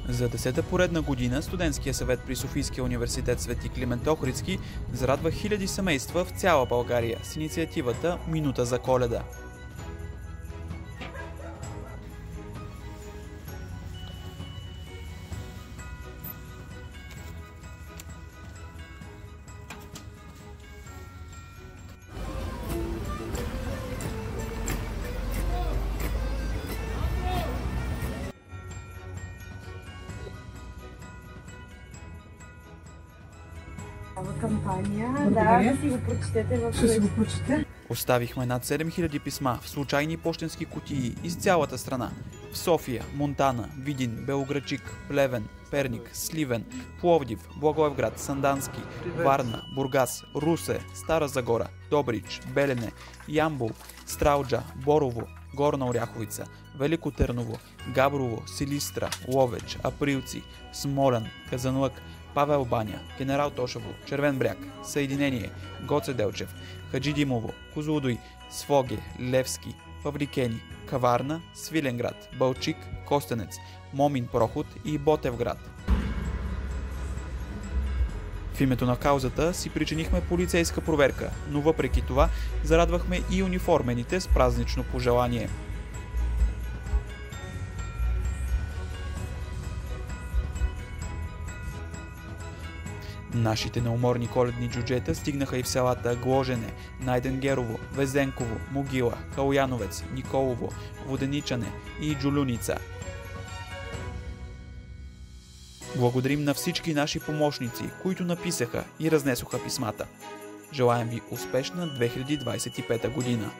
За 10-та поредна година студентския съвет при Софийския университет Свети Климент Охридски зарадва хиляди семейства в цяла България с инициативата „Минута за Коледа“. Кампания. Благодаря. Да си го прочетете в Ще си го прочета. Оставихме над 7000 писма в случайни пощенски кутии из цялата страна. В София, Монтана, Видин, Белоградчик, Плевен, Перник, Сливен, Пловдив, Благоевград, Сандански, Варна, Бургас, Русе, Стара Загора, Добрич, Белене, Ямбол, Стралджа, Борово, Горна Оряховица, Велико Търново, Габрово, Силистра, Ловеч, Априлци, Смолян, Казанлък, Павел баня, Генерал Тошево, Червен бряг, Съединение, Гоце Делчев, Хаджидимово, Козлодуй, Своге, Левски, Павликени, Каварна, Свиленград, Балчик, Костенец, Момин проход и Ботевград. В името на каузата си причинихме полицейска проверка, но въпреки това зарадвахме и униформените с празнично пожелание. Нашите неуморни коледни джуджета стигнаха и в селата Гложене, Найденгерово, Везенково, Могила, Калояновец, Николово, Воденичане и Джулюница. Благодарим на всички наши помощници, които написаха и разнесоха писмата. Желаем ви успешна 2025 година!